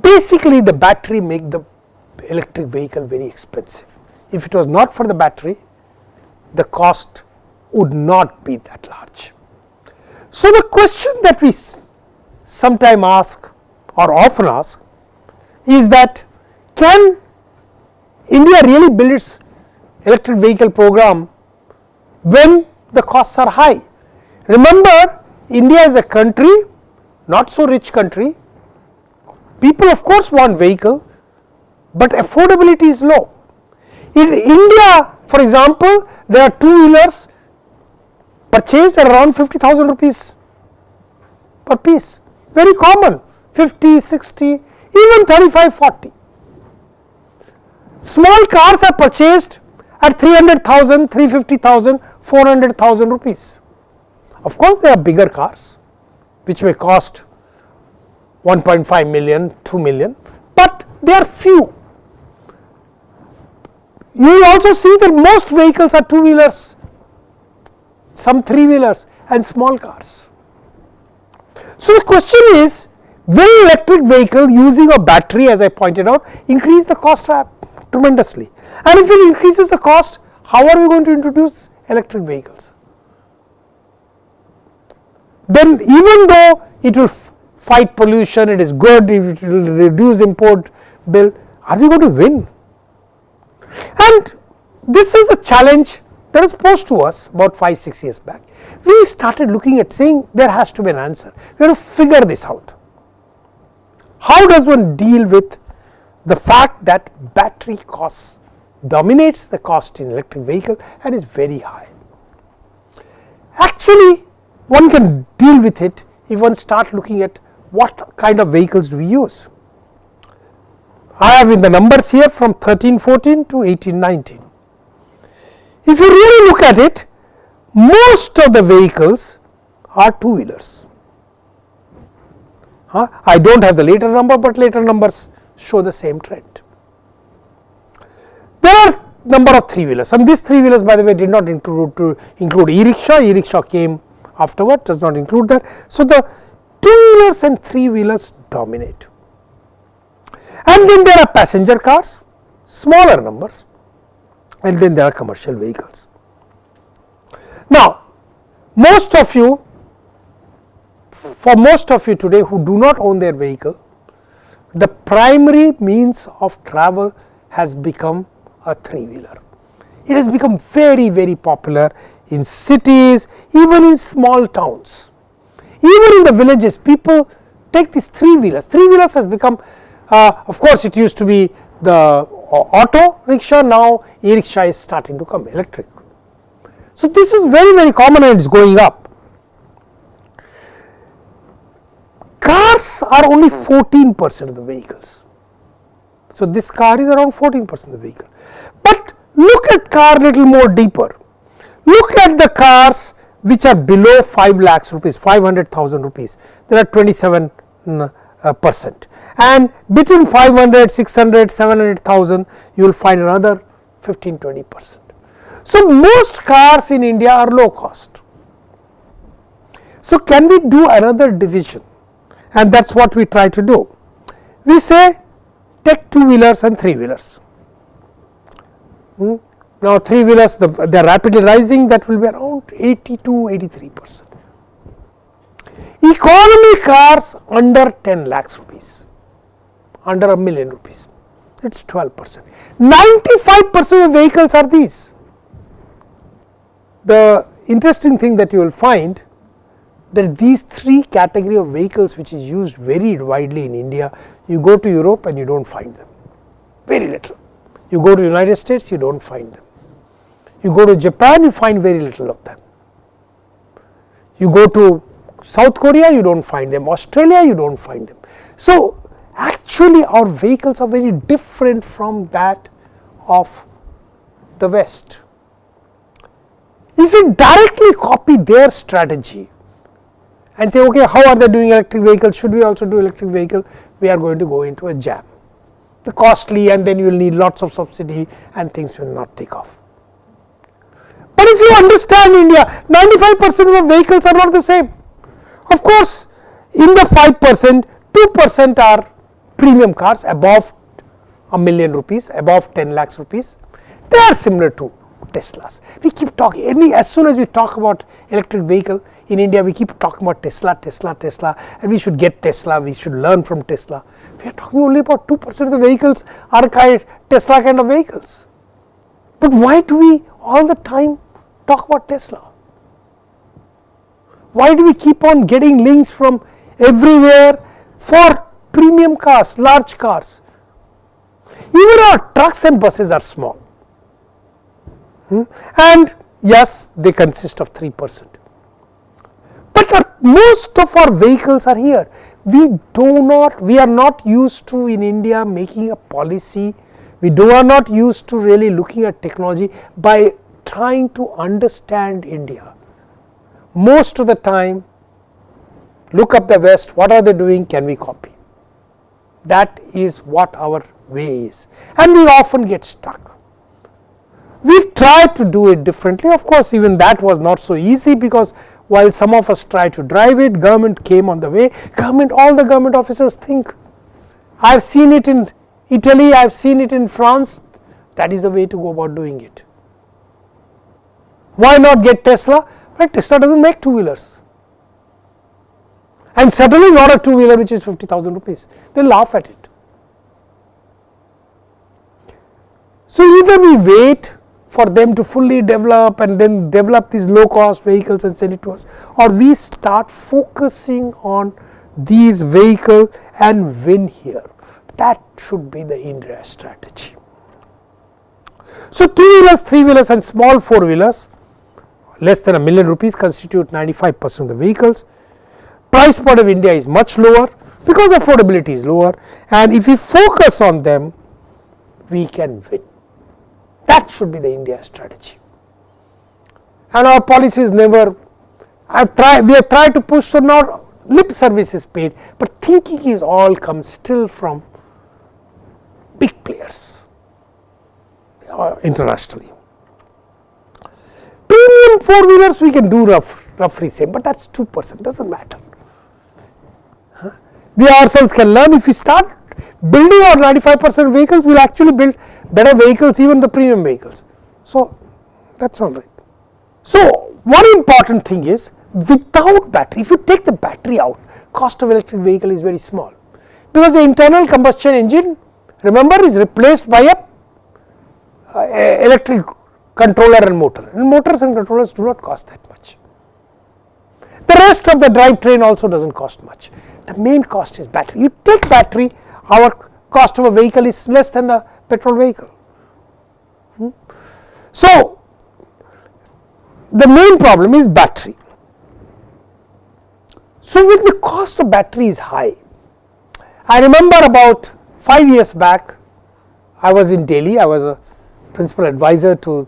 basically the battery make the electric vehicle very expensive. If it was not for the battery, the cost would not be that large. So, the question that we sometimes ask or often ask is that, can India really build its electric vehicle program when the costs are high? Remember, India is a country, not so rich country. People of course want vehicle, but affordability is low. In India, for example, there are two-wheelers purchased at around 50,000 rupees per piece, very common, 50, 60, even 35, 40. Small cars are purchased at 300,000, 350,000, 400,000 rupees. Of course, there are bigger cars which may cost 1.5 million, 2 million, but they are few. You will also see that most vehicles are two-wheelers, some three-wheelers and small cars. So, the question is, will electric vehicle using a battery, as I pointed out, increase the cost tremendously? And if it increases the cost, how are we going to introduce electric vehicles? Then even though it will fight pollution, it is good, it will reduce import bill, are we going to win? And this is a challenge that was posed to us about 5-6 years back. We started looking at saying there has to be an answer. We have to figure this out. How does one deal with the fact that battery costs dominates the cost in electric vehicle and is very high? Actually, one can deal with it if one start looking at what kind of vehicles do we use. I have in the numbers here from 13-14 to 18-19. If you really look at it, most of the vehicles are two-wheelers. I do not have the later number, but later numbers show the same trend. There are number of three-wheelers, and these three-wheelers, by the way, did not include e-rickshaw. E-rickshaw came afterward, does not include that. So, the two-wheelers and three-wheelers dominate. And then there are passenger cars, smaller numbers, and then there are commercial vehicles. Now, for most of you today who do not own their vehicle, the primary means of travel has become a three-wheeler. It has become very, very popular in cities, even in small towns. Even in the villages, people take these three-wheelers. Three-wheelers has become, of course, it used to be the auto rickshaw, now e-rickshaw is starting to come electric. So, this is very, very common and it is going up. Cars are only 14% of the vehicles. So, this car is around 14% of the vehicle. But look at car little more deeper. Look at the cars which are below 5 lakhs rupees, 500,000 rupees. There are 27%. And between 500, 600, 700,000, you will find another 15-20%. So, most cars in India are low cost. So, can we do another division? And that is what we try to do. We say take two-wheelers and three-wheelers. Now, three-wheelers, they are rapidly rising, that will be around 80-83%. Economy cars under 10 lakhs rupees, under a million rupees, it is 12%. 95% of vehicles are these. The interesting thing that you will find that these three category of vehicles which is used very widely in India, you go to Europe and you do not find them, very little. You go to United States, you do not find them. You go to Japan, you find very little of them. You go to South Korea, you do not find them. Australia, you do not find them. So, actually our vehicles are very different from that of the West. If we directly copy their strategy and say, okay, how are they doing electric vehicles, should we also do electric vehicle, we are going to go into a jam. The costly, and then you will need lots of subsidy and things will not take off. But if you understand India, 95% of the vehicles are not the same. Of course, in the 5%, 2% are premium cars above ₹1,000,000, above 10 lakhs rupees, they are similar to Teslas. We keep talking, as soon as we talk about electric vehicle in India, we keep talking about Tesla, and we should get Tesla, we should learn from Tesla. We are talking only about 2% of the vehicles are Tesla kind of vehicles. But why do we all the time talk about Tesla? Why do we keep on getting links from everywhere for premium cars, large cars? Even our trucks and buses are small. And yes, they consist of 3%. But most of our vehicles are here. We are not used to in India making a policy. We are not used to really looking at technology by trying to understand India. Most of the time, look up the West, what are they doing, can we copy? That is what our way is, and we often get stuck. We try to do it differently. Of course, even that was not so easy, because while some of us tried to drive it, government came on the way. All the government officers think, I have seen it in Italy, I have seen it in France, that is the way to go about doing it. Why not get Tesla? Well, Tesla does not make two-wheelers, and certainly not a two-wheeler which is 50,000 rupees. They laugh at it. So either we wait for them to fully develop and then develop these low cost vehicles and send it to us, or we start focusing on these vehicles and win here. That should be the India strategy. So two-wheelers, three-wheelers and small four-wheelers less than ₹1,000,000 constitute 95% of the vehicles. Price point of India is much lower because affordability is lower, and if we focus on them, we can win. That should be the India strategy. And our policy is never, we have tried to push, so now lip service is paid, but thinking is all comes still from big players internationally. Premium four-wheelers we can do roughly same, but that is 2%, does not matter. We ourselves can learn. If we start building our 95% vehicles, we will actually build better vehicles, even the premium vehicles. So that is all right. So one important thing is, without battery, if you take the battery out, cost of electric vehicle is very small, because the internal combustion engine, remember, is replaced by a electric controller and motor, and motors and controllers do not cost that much. The rest of the drivetrain also does not cost much. The main cost is battery. You take battery, our cost of a vehicle is less than a petrol vehicle. So the main problem is battery. So when the cost of battery is high, I remember about 5 years back, I was in Delhi, I was a principal advisor to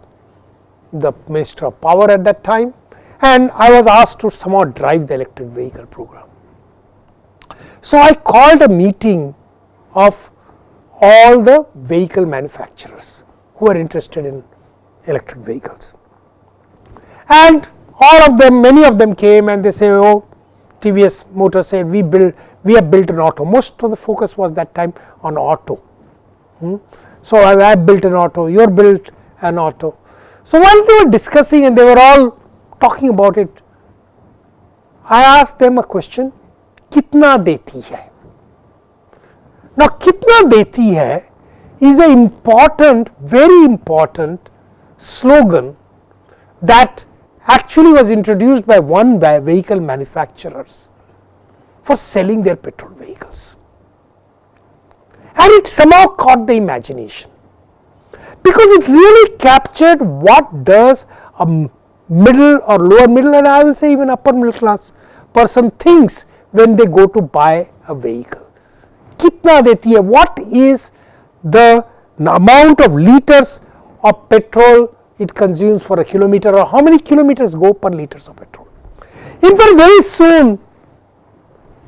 the Minister of Power at that time, and I was asked to somehow drive the electric vehicle program. So I called a meeting of all the vehicle manufacturers who are interested in electric vehicles, and all of them, many of them came and they say, oh, TVS Motor said we have built an auto. Most of the focus was that time on auto. So I built an auto, you built an auto. So while they were discussing and they were all talking about it, I asked them a question, kitna deti hai? Now kitna deti hai is an important, very important slogan that actually was introduced by one vehicle manufacturers for selling their petrol vehicles, and it somehow caught the imagination, because it really captured what does a middle or lower middle, and I will say even upper middle class person thinks when they go to buy a vehicle. Kitna deti hai, what is the amount of liters of petrol it consumes for a kilometer, or how many kilometers go per liters of petrol. In fact, very soon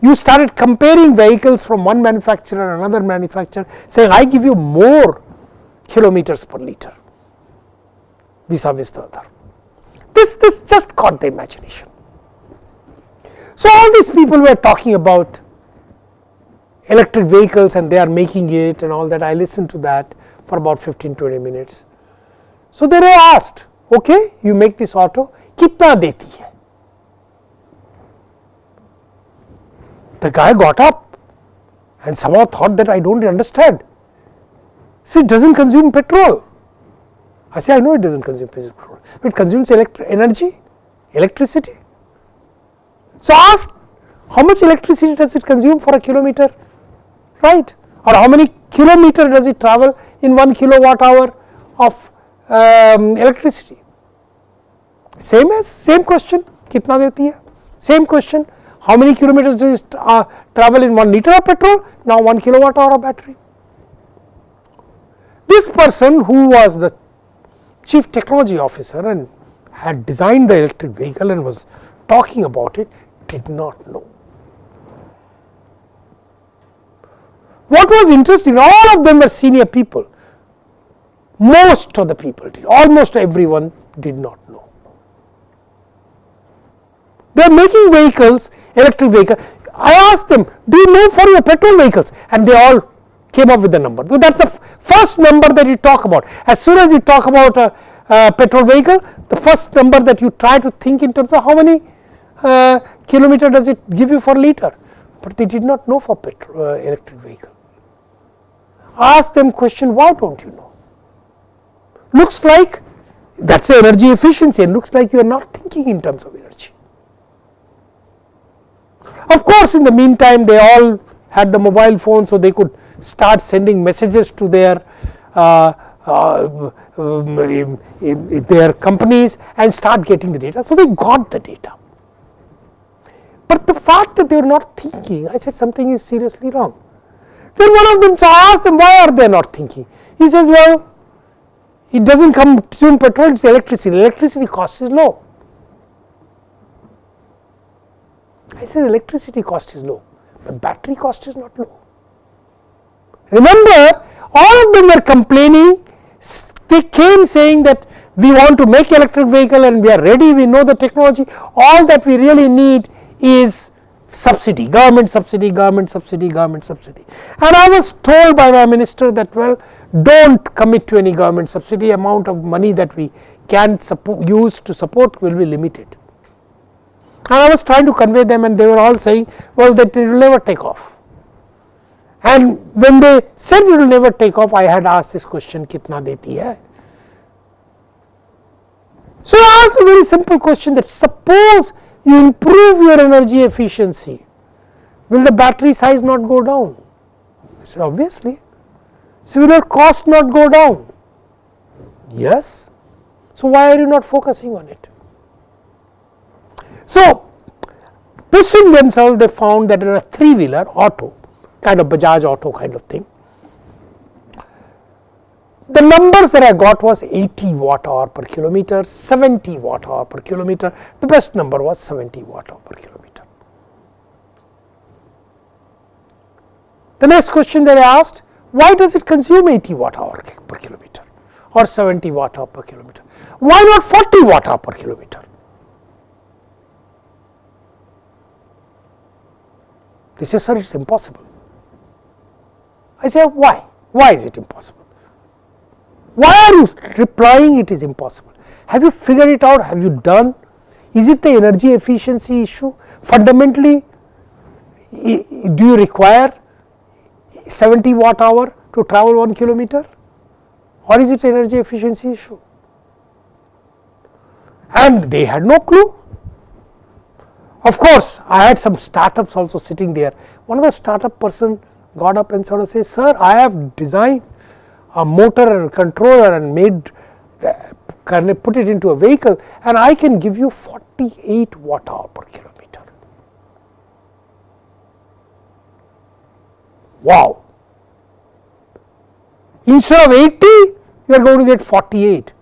you started comparing vehicles from one manufacturer and another manufacturer, saying I give you more kilometers per liter vis-a-vis the other. This just caught the imagination. So all these people were talking about electric vehicles and they are making it and all that. I listened to that for about 15-20 minutes. So they were asked, okay, you make this auto, kitna deti hai? The guy got up and somehow thought that I don't understand. See, it doesn't consume petrol. I say, I know it doesn't consume petrol, but it consumes energy, electricity. So ask, how much electricity does it consume for a kilometer, right? Or how many kilometers does it travel in 1 kilowatt hour of electricity? Same question, kitna deti hai? Same question, how many kilometers does it travel in 1 liter of petrol, now 1 kilowatt hour of battery. This person who was the chief technology officer and had designed the electric vehicle and was talking about it, did not know. What was interesting, all of them were senior people. Most of the people did, almost everyone did not know. They are making vehicles, electric vehicles. I asked them, do you know for your petrol vehicles? And they all came up with the number. But that's the first number that you talk about. As soon as you talk about a petrol vehicle, the first number that you try to think in terms of how many kilometer does it give you for liter. But they did not know for petrol electric vehicle. Ask them question, why don't you know? Looks like that's the energy efficiency and looks like you are not thinking in terms of energy. Of course, in the meantime, they all had the mobile phone, so they could start sending messages to their companies and start getting the data. So they got the data. But the fact that they were not thinking, I said something is seriously wrong. Then one of them, so I asked them, why are they not thinking? He says, well, it doesn't consume petrol, it's electricity. Electricity cost is low. I said electricity cost is low, but battery cost is not low. Remember, all of them were complaining. They came saying that we want to make electric vehicle and we are ready, we know the technology. All that we really need is subsidy, government subsidy, government subsidy, government subsidy. And I was told by my minister that, well, don't commit to any government subsidy, amount of money that we can use to support will be limited. And I was trying to convey them and they were all saying, well, that it will never take off. And when they said it will never take off, I had asked this question, kitna deti hai? So I asked a very simple question, that suppose you improve your energy efficiency, will the battery size not go down? I said, obviously. So will your cost not go down? Yes. So why are you not focusing on it? So pushing themselves, they found that in a 3-wheeler auto, kind of Bajaj auto kind of thing, the numbers that I got was 80 watt hour per kilometer, 70 watt hour per kilometer. The best number was 70 watt hour per kilometer. The next question that I asked, why does it consume 80 watt hour per kilometer or 70 watt hour per kilometer? Why not 40 watt hour per kilometer? They say, sir, it's impossible. I say, why? Why is it impossible? Why are you replying it is impossible? Have you figured it out? Have you done? Is it the energy efficiency issue? Fundamentally, do you require 70 watt hour to travel 1 kilometer? Or is it energy efficiency issue? And they had no clue. Of course, I had some startups also sitting there. One of the startup person got up and sort of says, sir, I have designed a motor and controller and put it into a vehicle and I can give you 48 watt hour per kilometer. Wow. Instead of 80, you are going to get 48.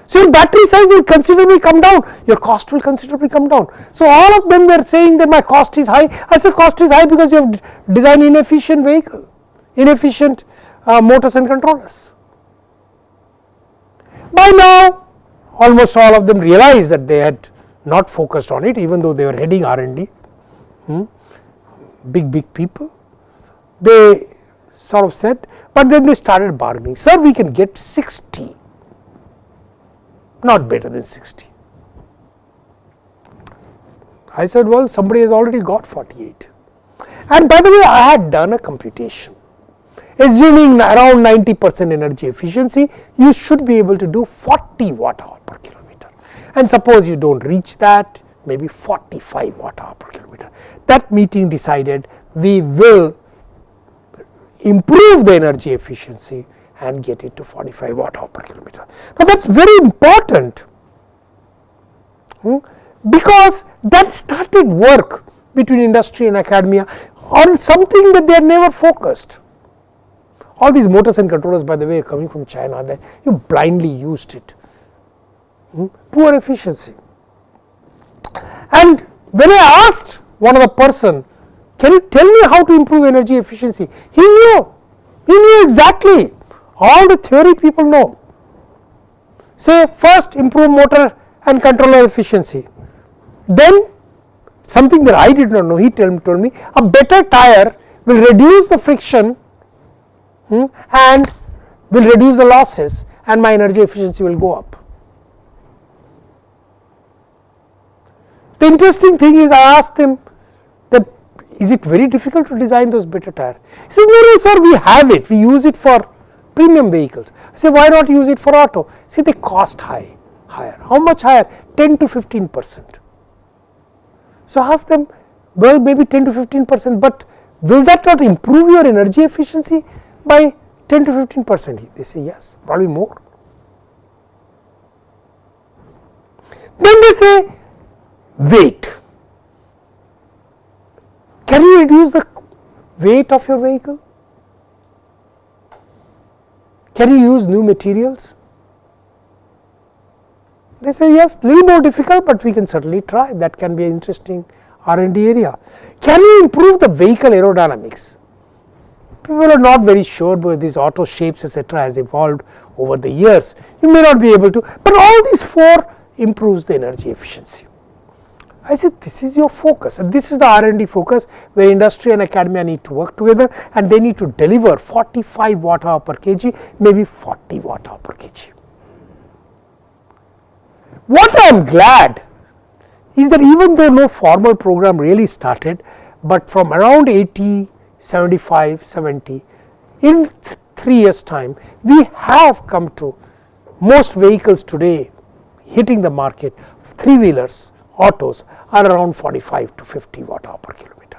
So your battery size will considerably come down, your cost will considerably come down. So all of them were saying that my cost is high. I said cost is high because you have designed inefficient vehicle, inefficient motors and controllers. By now, almost all of them realized that they had not focused on it, even though they were heading R&D, big people. they sort of said, but then they started bargaining, sir, we can get 60, not better than 60. I said, well, somebody has already got 48. And by the way, I had done a computation. Assuming around 90% energy efficiency, you should be able to do 40 watt-hour per kilometer. And suppose you don't reach that, maybe 45 watt-hour per kilometer. That meeting decided we will improve the energy efficiency and get it to 45 watt-hour per kilometer. Now, that is very important. Because that started work between industry and academia on something that they had never focused. All these motors and controllers, by the way, are coming from China, that you blindly used it. Poor efficiency. And when I asked one of the person, can you tell me how to improve energy efficiency? He knew exactly. All the theory people know. Say first improve motor and controller efficiency. Then something that I did not know, he told me a better tire will reduce the friction and will reduce the losses, and my energy efficiency will go up. The interesting thing is, I asked him that is it very difficult to design those better tires? He says, no, sir, we have it, we use it for premium vehicles. I say, why not use it for auto? See, they cost higher. How much higher? 10 to 15%. So I asked them, well, maybe 10 to 15%, but will that not improve your energy efficiency by 10 to 15%? They say yes, probably more. Then they say weight. Can you reduce the weight of your vehicle? Can you use new materials? They say yes, little more difficult, but we can certainly try. That can be an interesting R&D area. Can you improve the vehicle aerodynamics? People are not very sure, because these auto shapes etc. has evolved over the years. You may not be able to, but all these four improves the energy efficiency. I said, this is your focus, and this is the R&D focus where industry and academia need to work together, and they need to deliver 45 watt-hour per kg, maybe 40 watt-hour per kg. What I am glad is that even though no formal program really started, but from around 80, 75, 70, in 3 years time, we have come to most vehicles today hitting the market, 3-wheelers, autos are around 45 to 50 watt-hour per kilometer.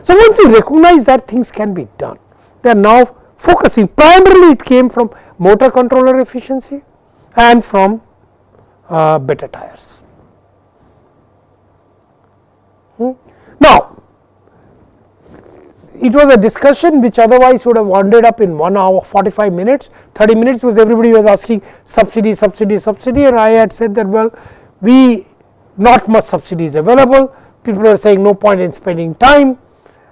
So once you recognize that things can be done, they are now focusing, primarily it came from motor controller efficiency and from better tires. Now, it was a discussion which otherwise would have wound up in 1 hour 45 minutes, 30 minutes, because everybody was asking subsidy, and I had said that, well, not much subsidies available, people are saying no point in spending time,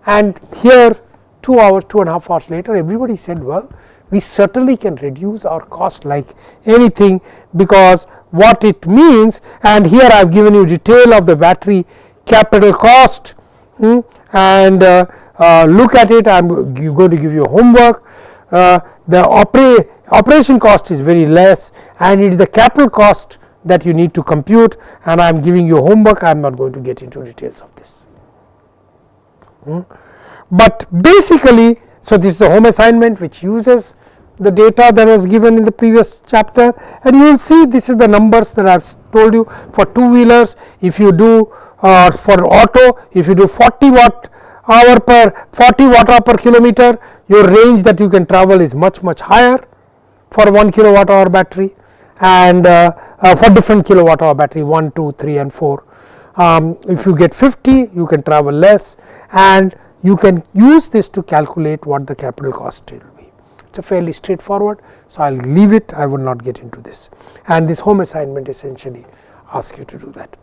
and here 2 hours, 2.5 hours later, everybody said, well, we certainly can reduce our cost like anything, because what it means, and here I have given you detail of the battery capital cost, and look at it. I am going to give you homework. The operation cost is very less, and it is the capital cost that you need to compute, and I am giving you homework. I am not going to get into details of this. But basically, so this is the home assignment which uses the data that was given in the previous chapter, and you will see this is the numbers that I have told you for 2-wheelers. If you do for auto, if you do 40 watt-hour per kilometer, your range that you can travel is much higher for 1 kilowatt-hour battery, and for different kilowatt-hour battery 1, 2, 3 and 4. If you get 50, you can travel less, and you can use this to calculate what the capital cost will be. It is a fairly straightforward, so I will leave it, I will not get into this, and this home assignment essentially asks you to do that.